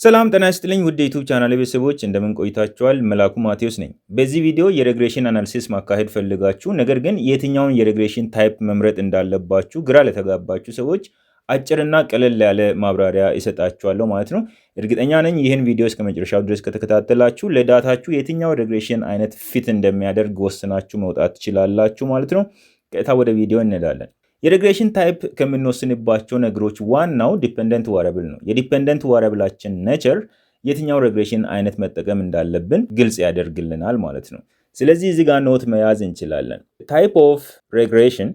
ሰላም ጤና ይስጥልኝ ውድ የዩቲዩብ ቻናል ቤተሰቦች እንደምን ቆይታችኋል? መላኩ ማቴዎስ ነኝ። በዚህ ቪዲዮ የሬግሬሽን አናሊሲስ ማካሄድ ፈልጋችሁ ነገር ግን የትኛውን የሬግሬሽን ታይፕ መምረጥ እንዳለባችሁ ግራ ለተጋባችሁ ሰዎች አጭርና ቀለል ያለ ማብራሪያ እሰጣችኋለሁ ማለት ነው። እርግጠኛ ነኝ ይህን ቪዲዮ እስከ መጨረሻው ድረስ ከተከታተላችሁ ለዳታችሁ የትኛው ሬግሬሽን አይነት ፊት እንደሚያደርግ ወስናችሁ መውጣት ትችላላችሁ ማለት ነው። ቀጥታ ወደ ቪዲዮ እንሄዳለን። የሬግሬሽን ታይፕ ከምንወስንባቸው ነገሮች ዋናው ዲፔንደንት ዋሪያብል ነው። የዲፔንደንት ዋሪያብላችን ኔቸር የትኛው ሬግሬሽን አይነት መጠቀም እንዳለብን ግልጽ ያደርግልናል ማለት ነው። ስለዚህ እዚህ ጋር ኖት መያዝ እንችላለን። ታይፕ ኦፍ ሬግሬሽን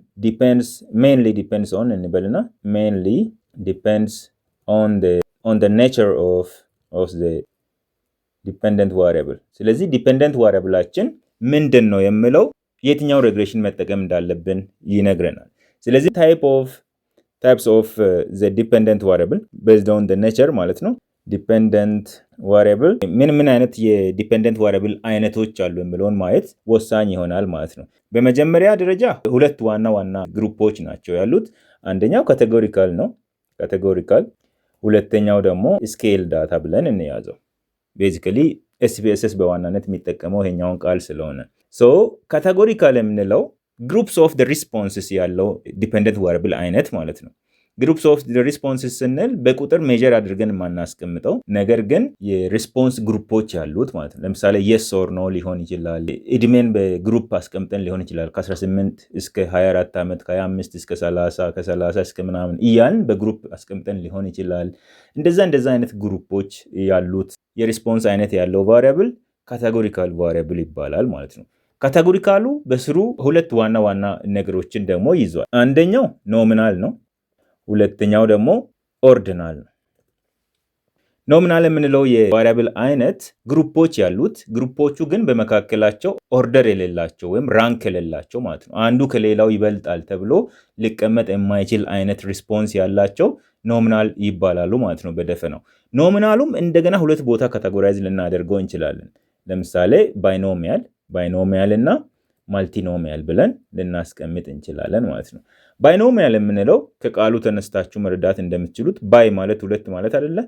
mainly depends on እንበልና mainly depends on the nature of the dependent variable። ስለዚህ ዲፔንደንት ዋሪያብላችን ምንድን ነው የሚለው የትኛው ሬግሬሽን መጠቀም እንዳለብን ይነግረናል። ስለዚህ types of the dependent variable based on the nature ማለት ነው። ዲፔንደንት ዋሪያብል ምን አይነት የዲፔንደንት ዋሪያብል አይነቶች አሉ የሚለውን ማየት ወሳኝ ይሆናል ማለት ነው። በመጀመሪያ ደረጃ ሁለት ዋና ግሩፖች ናቸው ያሉት። አንደኛው ካቴጎሪካል ነው፣ ሁለተኛው ደግሞ ስኬል ዳታ ብለን እንያዘው። ቤዚካሊ SPSS በዋናነት የሚጠቀመው ይሄኛውን ቃል ስለሆነ ካቴጎሪካል የምንለው ግሩፕስ ኦፍ the responses ያለው ዲፔንደንት ዋሪያብል አይነት ማለት ነው። ግሩፕስ ኦፍ the responses ስንል በቁጥር ሜጀር አድርገን የማናስቀምጠው ነገር ግን የሪስፖንስ ግሩፖች ያሉት ማለት ነው። ለምሳሌ yes or no ሊሆን ይችላል። እድሜን በግሩፕ አስቀምጠን ሊሆን ይችላል። ከ18 እስከ 24 ዓመት፣ ከ25 እስከ 30፣ ከ30 እስከ ምናምን እያልን በግሩፕ አስቀምጠን ሊሆን ይችላል። እንደዛ አይነት ግሩፖች ያሉት የሪስፖንስ አይነት ያለው ቫሪያብል ካቴጎሪካል ቫሪያብል ይባላል ማለት ነው። ካቴጎሪካሉ በስሩ ሁለት ዋና ነገሮችን ደግሞ ይዟል። አንደኛው ኖሚናል ነው፣ ሁለተኛው ደግሞ ኦርዲናል ነው። ኖሚናል የምንለው የቫሪያብል አይነት ግሩፖች ያሉት፣ ግሩፖቹ ግን በመካከላቸው ኦርደር የሌላቸው ወይም ራንክ የሌላቸው ማለት ነው። አንዱ ከሌላው ይበልጣል ተብሎ ሊቀመጥ የማይችል አይነት ሪስፖንስ ያላቸው ኖሚናል ይባላሉ ማለት ነው በደፈናው። ኖሚናሉም እንደገና ሁለት ቦታ ካቴጎራይዝ ልናደርገው እንችላለን። ለምሳሌ ባይኖሚያል እና ማልቲኖሚያል ብለን ልናስቀምጥ እንችላለን ማለት ነው። ባይኖሚያል የምንለው ከቃሉ ተነስታችሁ መረዳት እንደምትችሉት ባይ ማለት ሁለት ማለት አይደለ?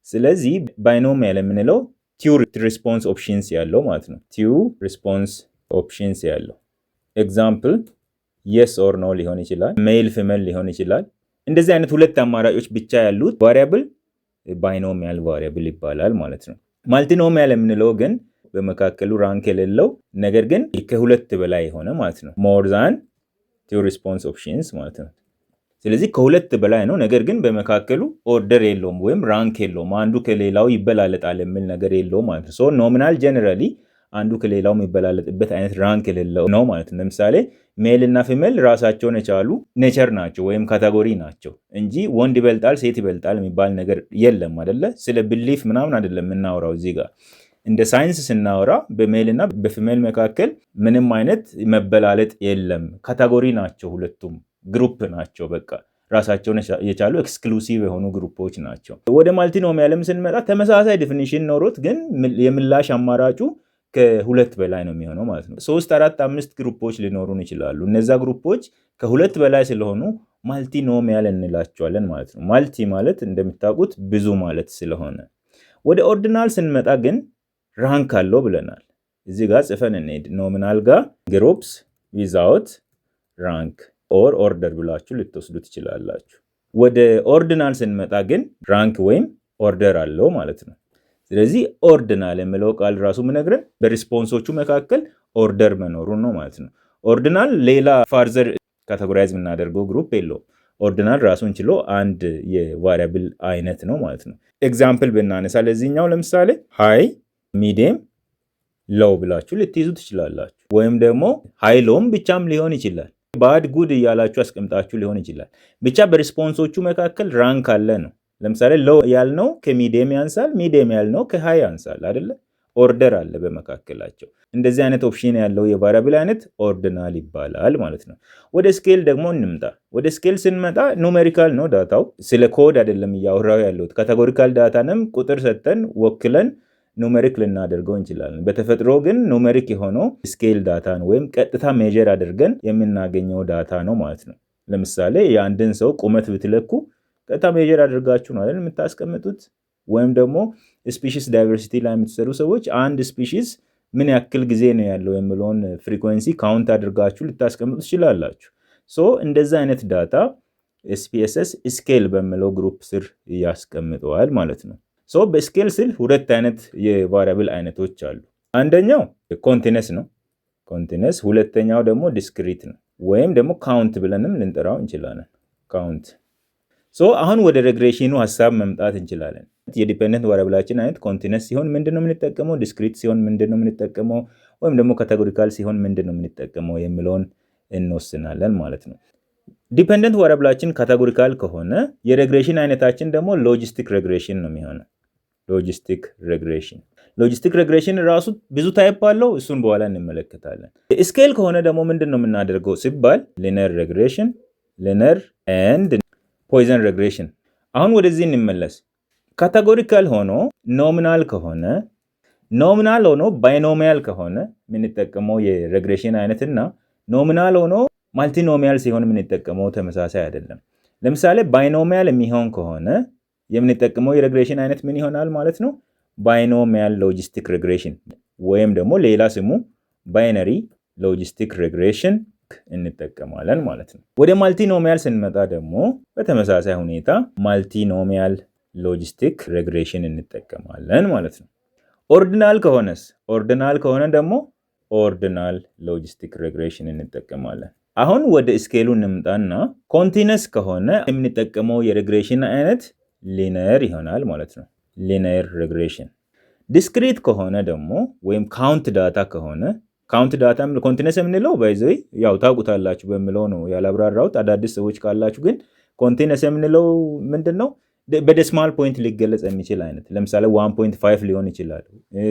ስለዚህ ባይኖሚያል የምንለው ቲው ሪስፖንስ ኦፕሽንስ ያለው ማለት ነው። ቲው ሪስፖንስ ኦፕሽንስ ያለው ኤግዛምፕል yes or no ሊሆን ይችላል፣ ሜል ፊሜል ሊሆን ይችላል። እንደዚህ አይነት ሁለት አማራጮች ብቻ ያሉት ቫሪያብል ባይኖሚያል ቫሪያብል ይባላል ማለት ነው። ማልቲኖሚያል የምንለው ግን በመካከሉ ራንክ የሌለው ነገር ግን ከሁለት በላይ የሆነ ማለት ነው። ሞር ዛን ቲው ሪስፖንስ ኦፕሽንስ ማለት ነው። ስለዚህ ከሁለት በላይ ነው ነገር ግን በመካከሉ ኦርደር የለውም ወይም ራንክ የለውም፣ አንዱ ከሌላው ይበላለጣል የሚል ነገር የለውም ማለት ነው። ኖሚናል ጀነራሊ አንዱ ከሌላው የሚበላለጥበት አይነት ራንክ የሌለው ነው ማለት ነው። ለምሳሌ ሜል እና ፊሜል ራሳቸውን የቻሉ ኔቸር ናቸው ወይም ካቴጎሪ ናቸው እንጂ ወንድ ይበልጣል ሴት ይበልጣል የሚባል ነገር የለም አይደለ? ስለ ብሊፍ ምናምን አይደለም የምናወራው እዚህ ጋር። እንደ ሳይንስ ስናወራ በሜል እና በፊሜል መካከል ምንም አይነት መበላለጥ የለም። ካቴጎሪ ናቸው፣ ሁለቱም ግሩፕ ናቸው። በቃ ራሳቸውን የቻሉ ኤክስክሉሲቭ የሆኑ ግሩፖች ናቸው። ወደ ማልቲኖሚያልም ስንመጣ ተመሳሳይ ዲፊኒሽን ኖሮት ግን የምላሽ አማራጩ ከሁለት በላይ ነው የሚሆነው ማለት ነው። 3፣ 4፣ 5 ግሩፖች ሊኖሩን ይችላሉ። እነዛ ግሩፖች ከሁለት በላይ ስለሆኑ ማልቲኖሚያል እንላቸዋለን ማለት ነው። ማልቲ ማለት እንደምታውቁት ብዙ ማለት ስለሆነ። ወደ ኦርዲናል ስንመጣ ግን ራንክ አለው ብለናል። እዚህ ጋር ጽፈን እንሄድ። ኖሚናል ጋር ግሩፕስ ዊዛውት ራንክ ኦር ኦርደር ብላችሁ ልትወስዱ ትችላላችሁ። ወደ ኦርዲናል ስንመጣ ግን ራንክ ወይም ኦርደር አለው ማለት ነው። ስለዚህ ኦርዲናል የሚለው ቃል ራሱ ምነግረን በሪስፖንሶቹ መካከል ኦርደር መኖሩን ነው ማለት ነው። ኦርዲናል ሌላ ፋርዘር ካቴጎራይዝ የምናደርገው ግሩፕ የለውም። ኦርዲናል ራሱን ችሎ አንድ የቫሪያብል አይነት ነው ማለት ነው። ኤግዛምፕል ብናነሳ ለዚህኛው ለምሳሌ ሃይ፣ ሚዲየም፣ ሎው ብላችሁ ልትይዙ ትችላላችሁ። ወይም ደግሞ ሃይ ሎም ብቻም ሊሆን ይችላል። ባድ ጉድ እያላችሁ አስቀምጣችሁ ሊሆን ይችላል። ብቻ በሪስፖንሶቹ መካከል ራንክ አለ ነው። ለምሳሌ ሎው ያልነው ከሚዲየም ያንሳል፣ ሚዲየም ያልነው ከሃይ ያንሳል አይደለ? ኦርደር አለ በመካከላቸው። እንደዚህ አይነት ኦፕሽን ያለው የቫሪያብል አይነት ኦርዲናል ይባላል ማለት ነው። ወደ ስኬል ደግሞ እንምጣ። ወደ ስኬል ስንመጣ ኑሜሪካል ነው ዳታው። ስለ ኮድ አይደለም እያወራው ያለሁት። ካቴጎሪካል ዳታንም ቁጥር ሰጥተን ወክለን ኑሜሪክ ልናደርገው እንችላለን። በተፈጥሮ ግን ኑሜሪክ የሆነው ስኬል ዳታ ነው ወይም ቀጥታ ሜጀር አድርገን የምናገኘው ዳታ ነው ማለት ነው። ለምሳሌ የአንድን ሰው ቁመት ብትለኩ ቀጥታ ሜጀር አድርጋችሁ ነው አይደል የምታስቀምጡት። ወይም ደግሞ ስፒሺስ ዳይቨርሲቲ ላይ የምትሰሩ ሰዎች አንድ ስፒሺስ ምን ያክል ጊዜ ነው ያለው የሚለውን ፍሪኩዌንሲ ካውንት አድርጋችሁ ልታስቀምጡ ትችላላችሁ። ሶ እንደዛ አይነት ዳታ SPSS ስኬል በሚለው ግሩፕ ስር ያስቀምጠዋል ማለት ነው። ሶ በስኬል ስል ሁለት አይነት የቫሪያብል አይነቶች አሉ። አንደኛው ኮንቲነስ ነው፣ ኮንቲነስ። ሁለተኛው ደግሞ ዲስክሪት ነው፣ ወይም ደግሞ ካውንት ብለንም ልንጠራው እንችላለን፣ ካውንት። ሶ አሁን ወደ ሬግሬሽኑ ሀሳብ መምጣት እንችላለን። የዲፔንደንት ቫሪያብላችን አይነት ኮንቲነስ ሲሆን ምንድነው የምንጠቀመው፣ ዲስክሪት ሲሆን ምንድነው የምንጠቀመው፣ ወይም ደግሞ ካቴጎሪካል ሲሆን ምንድነው የምንጠቀመው የሚለውን እንወስናለን ማለት ነው። ዲፔንደንት ቫሪያብላችን ካቴጎሪካል ከሆነ የሬግሬሽን አይነታችን ደግሞ ሎጂስቲክ ሬግሬሽን ነው የሚሆነው። ሎጂስቲክ ሬግሬሽን። ሎጂስቲክ ሬግሬሽን ራሱ ብዙ ታይፕ አለው፣ እሱን በኋላ እንመለከታለን። ስኬል ከሆነ ደግሞ ምንድነው የምናደርገው ሲባል ሊነር ሬግሬሽን፣ ሊነር ኤንድ ፖይዘን ሬግሬሽን። አሁን ወደዚህ እንመለስ። ካቴጎሪካል ሆኖ ኖሚናል ከሆነ፣ ኖሚናል ሆኖ ባይኖሚያል ከሆነ የምንጠቀመው የሬግሬሽን አይነትና ኖሚናል ሆኖ ማልቲኖሚያል ሲሆን የምንጠቀመው ተመሳሳይ አይደለም። ለምሳሌ ባይኖሚያል የሚሆን ከሆነ የምንጠቀመው የሬግሬሽን አይነት ምን ይሆናል ማለት ነው? ባይኖሚያል ሎጂስቲክ ሬግሬሽን ወይም ደግሞ ሌላ ስሙ ባይነሪ ሎጂስቲክ ሬግሬሽን እንጠቀማለን ማለት ነው። ወደ ማልቲኖሚያል ስንመጣ ደግሞ በተመሳሳይ ሁኔታ ማልቲኖሚያል ሎጂስቲክ ሬግሬሽን እንጠቀማለን ማለት ነው። ኦርዲናል ከሆነስ? ኦርዲናል ከሆነ ደግሞ ኦርዲናል ሎጂስቲክ ሬግሬሽን እንጠቀማለን። አሁን ወደ ስኬሉ እንምጣና ኮንቲነስ ከሆነ የምንጠቀመው የሬግሬሽን አይነት ሊነር ይሆናል ማለት ነው፣ ሊነር ሬግሬሽን። ዲስክሪት ከሆነ ደግሞ ወይም ካውንት ዳታ ከሆነ፣ ካውንት ዳታ ኮንቲነስ የምንለው ባይዘይ ያው ታውቁታላችሁ በሚለው ነው ያላብራራሁት። አዳዲስ ሰዎች ካላችሁ ግን ኮንቲነስ የምንለው ምንድነው? በዴሲማል ፖይንት ሊገለጽ የሚችል አይነት፣ ለምሳሌ 1.5 ሊሆን ይችላል፣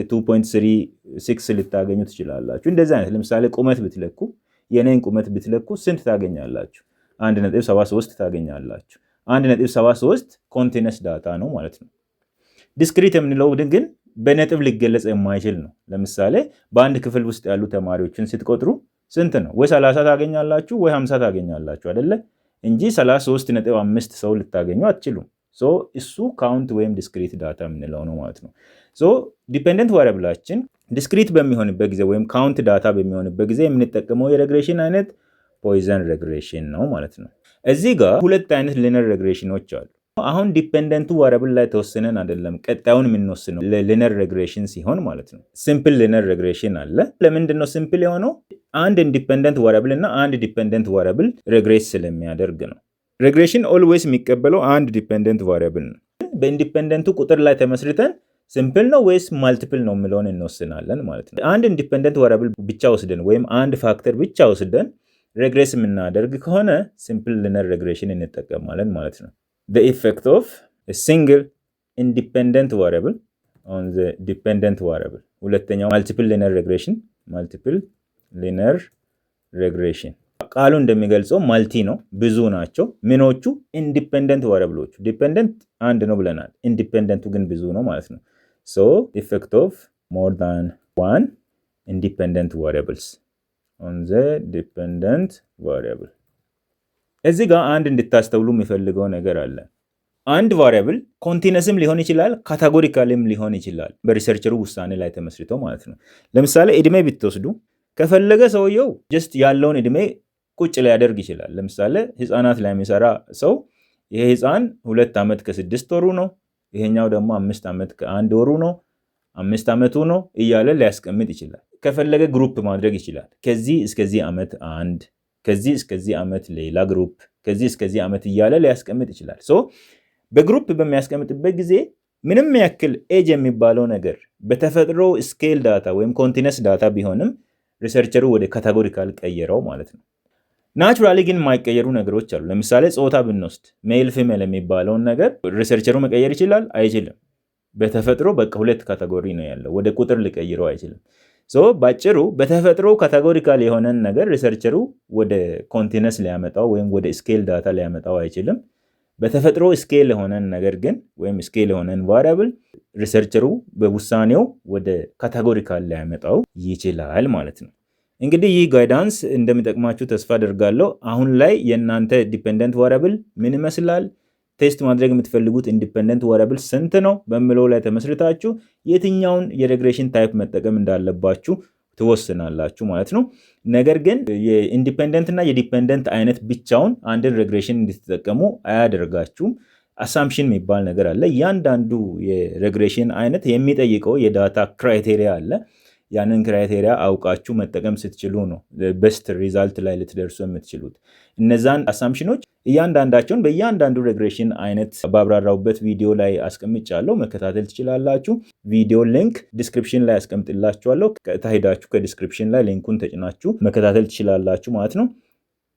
2.36 ልታገኙ ትችላላችሁ። እንደዚህ አይነት ለምሳሌ ቁመት ብትለኩ፣ የኔን ቁመት ብትለኩ ስንት ታገኛላችሁ? 1.73 ታገኛላችሁ። 1.73 ኮንቲነስ ዳታ ነው ማለት ነው። ዲስክሪት የምንለው ግን በነጥብ ሊገለጽ የማይችል ነው። ለምሳሌ በአንድ ክፍል ውስጥ ያሉ ተማሪዎችን ስትቆጥሩ ስንት ነው? ወይ 30 ታገኛላችሁ ወይ 50 ታገኛላችሁ አይደለ? እንጂ 33.5 ሰው ልታገኙ አትችሉም። ሶ እሱ ካውንት ወይም ዲስክሪት ዳታ የምንለው ነው ማለት ነው። ሶ ዲፔንደንት ቫሪያብላችን ዲስክሪት በሚሆንበት ጊዜ ወይም ካውንት ዳታ በሚሆንበት ጊዜ የምንጠቀመው የሬግሬሽን አይነት ፖይዘን ሬግሬሽን ነው ማለት ነው። እዚህ ጋር ሁለት አይነት ሊነር ሬግሬሽኖች አሉ። አሁን ዲፔንደንቱ ቫሪያብል ላይ ተወስነን አይደለም ቀጣዩን የምንወስነው ለሊነር ሬግሬሽን ሲሆን ማለት ነው። ሲምፕል ሊነር ሬግሬሽን አለ። ለምንድን ነው ሲምፕል የሆነው? አንድ ኢንዲፔንደንት ቫሪያብል እና አንድ ዲፔንደንት ቫሪያብል ሬግሬስ ስለሚያደርግ ነው። ሬግሬሽን ኦልዌይስ የሚቀበለው አንድ ዲፔንደንት ቫሪያብል ነው። በኢንዲፔንደንቱ ቁጥር ላይ ተመስርተን ሲምፕል ነው ወይስ ማልቲፕል ነው የሚለውን እንወስናለን ማለት ነው። አንድ ኢንዲፔንደንት ቫሪያብል ብቻ ወስደን ወይም አንድ ፋክተር ብቻ ወስደን ሬግሬስ የምናደርግ ከሆነ ሲምፕል ሊነር ሬግሬሽን እንጠቀማለን ማለት ነው። The effect of a single independent variable on the dependent variable። ሁለተኛው multiple linear regression፣ multiple linear regression ቃሉ እንደሚገልጸው ማልቲ ነው፣ ብዙ ናቸው። ምኖቹ? ኢንዲፔንደንት ቫሪያብሎቹ። ዲፔንደንት አንድ ነው ብለናል፣ ኢንዲፔንደንቱ ግን ብዙ ነው ማለት ነው። so effect of more than one independent variables on the dependent variable። እዚህ ጋር አንድ እንድታስተውሉ የሚፈልገው ነገር አለ። አንድ ቫሪያብል ኮንቲነስም ሊሆን ይችላል፣ ካቴጎሪካልም ሊሆን ይችላል፣ በሪሰርቸሩ ውሳኔ ላይ ተመስርቶ ማለት ነው። ለምሳሌ እድሜ ብትወስዱ ከፈለገ ሰውየው ጀስት ያለውን እድሜ ቁጭ ሊያደርግ ይችላል። ለምሳሌ ህፃናት ላይ የሚሰራ ሰው ይሄ ህፃን 2 ዓመት ከ6 ወሩ ነው፣ ይሄኛው ደግሞ 5 ዓመት ከ1 ወሩ ነው፣ 5 ዓመቱ ነው እያለ ሊያስቀምጥ ይችላል። ከፈለገ ግሩፕ ማድረግ ይችላል። ከዚህ እስከዚህ ዓመት አንድ፣ ከዚህ እስከዚህ ዓመት ሌላ ግሩፕ፣ ከዚህ እስከዚህ ዓመት እያለ ሊያስቀምጥ ይችላል። ሶ በግሩፕ በሚያስቀምጥበት ጊዜ ምንም ያክል ኤጅ የሚባለው ነገር በተፈጥሮ ስኬል ዳታ ወይም ኮንቲነስ ዳታ ቢሆንም ሪሰርቸሩ ወደ ካቴጎሪካል ቀየረው ማለት ነው። ናቹራሊ ግን የማይቀየሩ ነገሮች አሉ። ለምሳሌ ጾታ ብንወስድ ሜል ፊሜል የሚባለውን ነገር ሪሰርቸሩ መቀየር ይችላል? አይችልም። በተፈጥሮ በቃ 2 ካቴጎሪ ነው ያለው፣ ወደ ቁጥር ሊቀይረው አይችልም። ሶ ባጭሩ በተፈጥሮ ካቴጎሪካል የሆነን ነገር ሪሰርቸሩ ወደ ኮንቲነስ ሊያመጣው ወይም ወደ ስኬል ዳታ ሊያመጣው አይችልም። በተፈጥሮ ስኬል የሆነን ነገር ግን ወይም ስኬል የሆነን ቫሪያብል ሪሰርቸሩ በውሳኔው ወደ ካቴጎሪካል ሊያመጣው ይችላል ማለት ነው። እንግዲህ ይህ ጋይዳንስ እንደሚጠቅማችሁ ተስፋ አደርጋለሁ። አሁን ላይ የእናንተ ዲፔንደንት ቫሪያብል ምን ይመስላል፣ ቴስት ማድረግ የምትፈልጉት ኢንዲፔንደንት variable ስንት ነው በሚለው ላይ ተመስርታችሁ የትኛውን የሬግሬሽን ታይፕ መጠቀም እንዳለባችሁ ትወስናላችሁ ማለት ነው። ነገር ግን የኢንዲፔንደንት እና የዲፔንደንት አይነት ብቻውን አንድን ሬግሬሽን እንድትጠቀሙ አያደርጋችሁም። አሳምፕሽን የሚባል ነገር አለ። እያንዳንዱ የሬግሬሽን አይነት የሚጠይቀው የዳታ ክራይቴሪያ አለ። ያንን ክራይቴሪያ አውቃችሁ መጠቀም ስትችሉ ነው ቤስት ሪዛልት ላይ ልትደርሱ የምትችሉት። እነዛን አሳምፕሽኖች እያንዳንዳቸውን በእያንዳንዱ ሬግሬሽን አይነት ባብራራውበት ቪዲዮ ላይ አስቀምጫለሁ፣ መከታተል ትችላላችሁ። ቪዲዮ ሊንክ ዲስክሪፕሽን ላይ አስቀምጥላችኋለሁ። ቀጥታ ሄዳችሁ ከዲስክሪፕሽን ላይ ሊንኩን ተጭናችሁ መከታተል ትችላላችሁ ማለት ነው።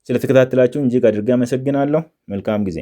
ስለተከታተላችሁ እጅግ አድርጌ አመሰግናለሁ። መልካም ጊዜ